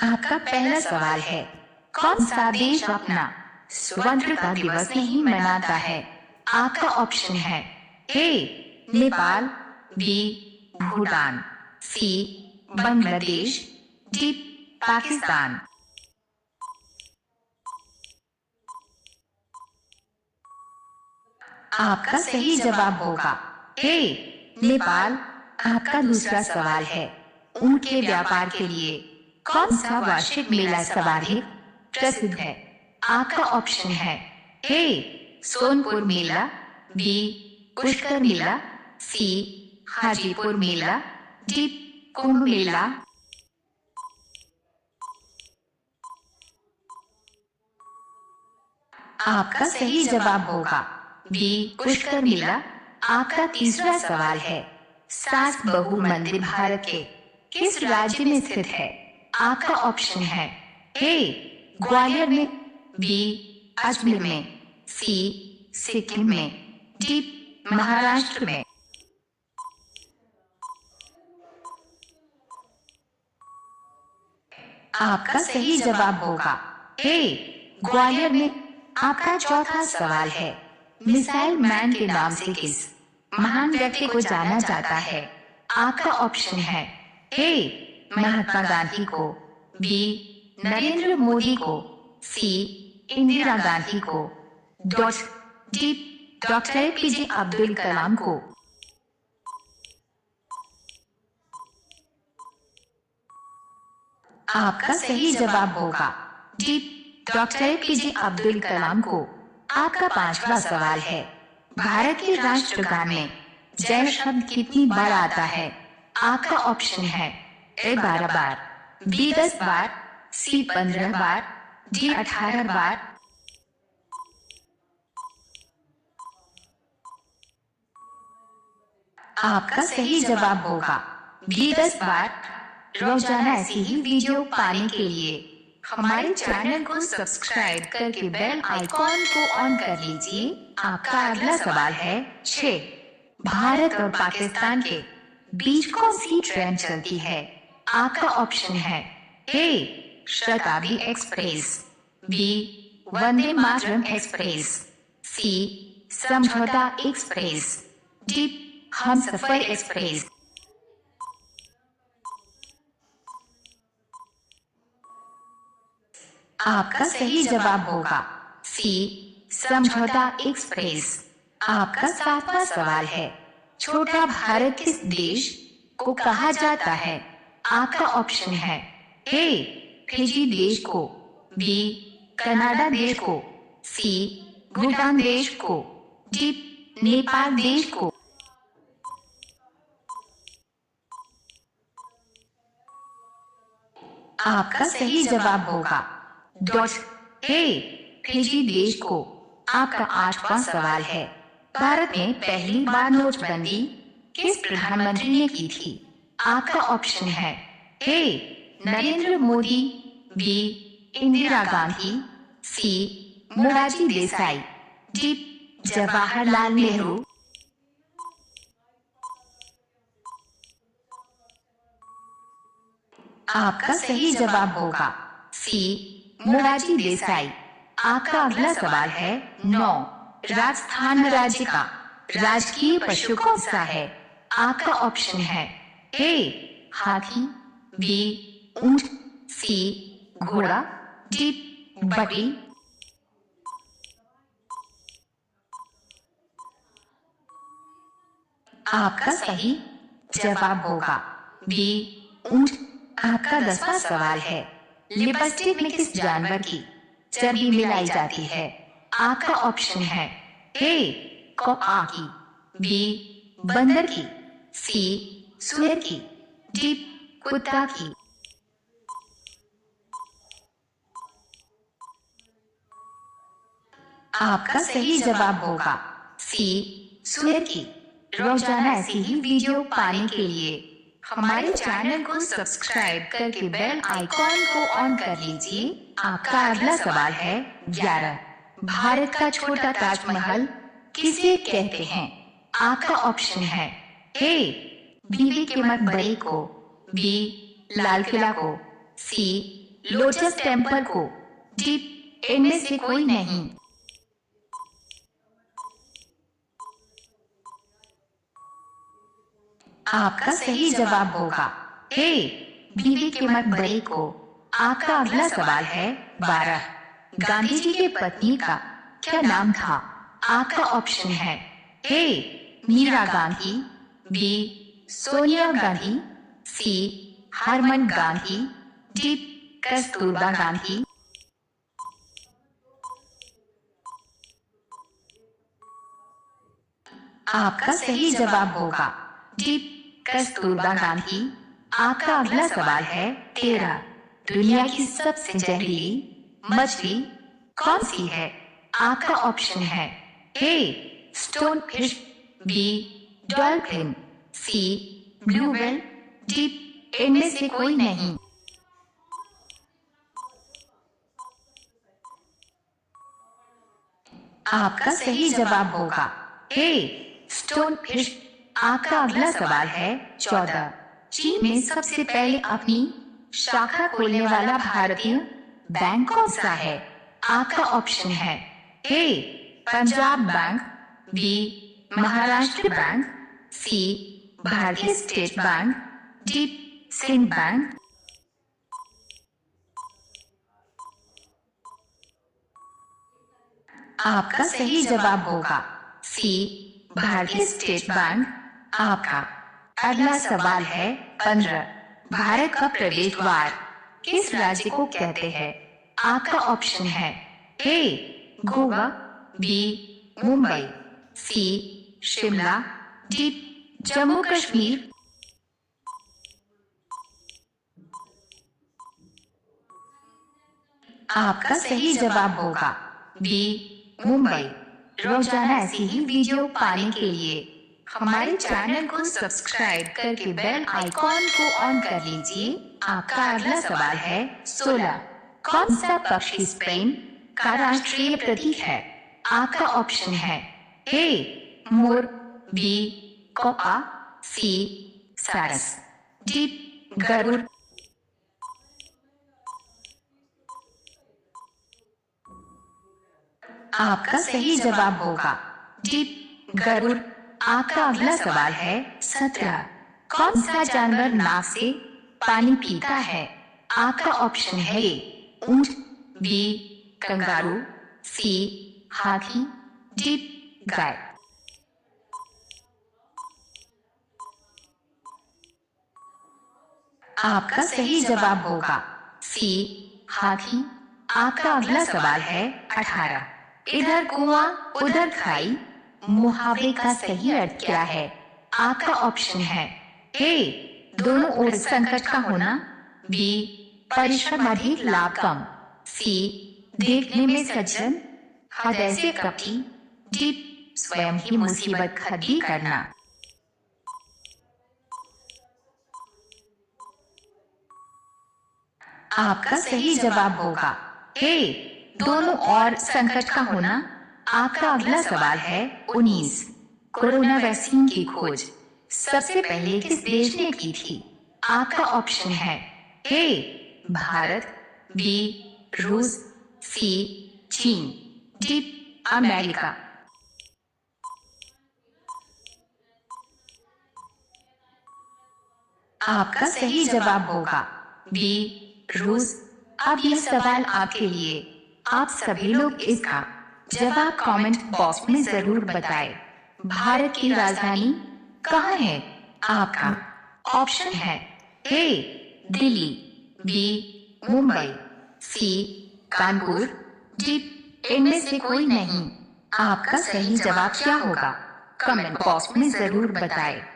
आपका पहला सवाल है, कौन सा देश अपना स्वतंत्रता दिवस नहीं मनाता है? आपका ऑप्शन है ए नेपाल, बी भूटान, सी बांग्लादेश, डी पाकिस्तान। आपका सही जवाब होगा ए नेपाल। आपका दूसरा सवाल है, ऊंट के व्यापार के लिए कौन सा वार्षिक मेला सर्वाधिक प्रसिद्ध है? आपका ऑप्शन है ए सोनपुर मेला, बी पुष्कर मेला, सी हाजीपुर मेला, डी कुंभ मेला। आपका सही जवाब होगा बी पुष्कर मेला। आपका तीसरा सवाल है, सास बहू मंदिर भारत के किस राज्य में स्थित है? आपका ऑप्शन है ए ग्वालियर में, बी अजमेर में, सी सिक्किम में, डी महाराष्ट्र में। आपका सही जवाब होगा ए ग्वालियर में। आपका चौथा सवाल है, मिसाइल मैन के नाम से किस महान व्यक्ति को जाना जाता है? आपका ऑप्शन है ए महात्मा गांधी को, बी नरेंद्र मोदी को, सी इंदिरा गांधी को, D doctor APJ Abdul Kalam को। आपका सही जवाब होगा D doctor APJ Abdul Kalam को। आपका पांचवा सवाल है, भारत के राष्ट्रगान में जय शब्द कितनी बार आता है? आपका ऑप्शन है ए 12 बार, बी 10 बार, सी 15 बार, डी 18 बार। आपका सही जवाब होगा बी 10 बार। रोजाना ऐसी ही वीडियो पाने के लिए हमारे चैनल को सब्सक्राइब करके बेल आइकॉन को ऑन कर लीजिए। आपका अगला सवाल है 6, भारत और पाकिस्तान के बीच कौन सी ट्रेन चलती है? आपका ऑप्शन है ए शताब्दी express, B Vande Mataram express, सी समझौता एक्सप्रेस, डी हमसफर एक्सप्रेस। आपका सही जवाब होगा सी समझौता एक्सप्रेस। आपका सातवां सवाल है, छोटा भारत किस देश को कहा जाता है? आपका ऑप्शन है ए फिजी देश को, बी कनाडा देश को, सी भूटान देश को, डी नेपाल देश को। आपका सही जवाब होगा ए फिजी देश को। आपका आठवां सवाल है, भारत में पहली बार नोटबंदी किस प्रधानमंत्री ने की थी? आपका ऑप्शन है ए नरेंद्र मोदी, बी इंदिरा गांधी, सी मोरारजी देसाई, डी जवाहरलाल नेहरू। आपका सही जवाब होगा सी मोरारजी देसाई। आपका अगला सवाल है 9, राजस्थान राज्य का राजकीय पशु कौन सा है? आपका ऑप्शन है ए हाथी, बी ऊंट, सी घोड़ा, डी बकरी। आपका सही जवाब होगा बी ऊंट। आपका 10वां सवाल है, लिपस्टिक में किस जानवर की चर्बी मिलाई जाती है? आपका ऑप्शन है ए कौआ की, बी बंदर की, सी सुअर की, डी कुत्ता की। आपका सही जवाब होगा सी सुअर की। रोजाना ऐसी ही वीडियो पाने के लिए हमारे चैनल को सब्सक्राइब करके बेल आइकॉन को ऑन कर लीजिए। आपका अगला सवाल है 11, भारत का छोटा ताजमहल किसे कहते हैं? आपका ऑप्शन है ए बीबी के मकबरे को, बी लाल किला को, सी लोटस टेम्पल को। डी, इनमें से कोई नहीं। आपका सही जवाब होगा ए, बीवी के मकबरे को। आपका अगला सवाल है 12। गांधी जी की पत्नी का क्या नाम था? आपका ऑप्शन है ए, मीरा गांधी, बी, सोनिया गांधी, सी, हरमन गांधी, डी, कस्तूरबा गांधी। आपका सही जवाब होगा डी, कस्तूरबा गांधी। आपका अगला सवाल है 13। दुनिया की सबसे जहरीली मछली कौन सी है? आपका ऑप्शन है ए, स्टोन फिश, बी, डॉल्फिन, सी, ब्लू व्हेल, डी, इनमें से कोई नहीं। आपका सही जवाब होगा ए, स्टोन फिश। आपका अगला सवाल है 14। चीन में सबसे पहले अपनी शाखा खोलने वाला भारतीय बैंक कौन सा है? आपका ऑप्शन है A, Punjab bank, B, Maharashtra bank, C, Bharatiya state bank, D, Sindh bank. आपका सही जवाब होगा सी, भारतीय स्टेट बैंक। आपका अगला सवाल है 15। भारत का प्रवेश द्वार किस राज्य को कहते हैं? आपका ऑप्शन है ए, गोवा, बी, मुंबई, सी, शिमला, डी, जम्मू कश्मीर। आपका सही जवाब होगा बी, मुंबई। रोजाना ऐसी ही वीडियो पाने के लिए हमारे चैनल को सब्सक्राइब करके बेल आइकॉन को ऑन कर लीजिए। आपका अगला सवाल है 16। कौन सा पक्षी स्पेन का राष्ट्रीय प्रतीक है? आपका ऑप्शन है ए, मोर, बी, कौआ, सी, सारस, डी, गरुड़। आपका सही जवाब होगा डी, गरुड़। आपका अगला सवाल है 17। कौन सा जानवर नाक से पानी पीता है? आपका ऑप्शन है ए, ऊंट, बी, कंगारू, सी, हाथी, डी, गाय। आपका सही जवाब होगा सी, हाथी। आपका अगला सवाल है 18। इधर कुआं उधर खाई मुहावरे का सही अर्थ क्या है? आपका ऑप्शन है ए, दोनों ओर संकट का होना, बी, परिश्रम अधिक लाभ कम, सी, देखने में सज्जन हृदय से कपटी, डी, स्वयं ही मुसीबत खड़ी करना। आपका सही जवाब होगा ए, दोनों ओर संकट का होना। आपका अगला सवाल है 19। कोरोना वैक्सीन की खोज सबसे पहले किस देश ने की थी? आपका ऑप्शन है ए, भारत, बी, रूस, सी, चीन, डी, अमेरिका। आपका सही जवाब होगा बी, रूस। अब यह सवाल आपके लिए। आप सभी लोग इसका जवाब कमेंट बॉक्स में जरूर बताएं। भारत की राजधानी कहाँ है? आपका ऑप्शन है ए, दिल्ली, बी, मुंबई, सी, कानपुर, डी, इनमें से कोई नहीं। आपका सही जवाब क्या होगा? कमेंट बॉक्स में जरूर बताएं।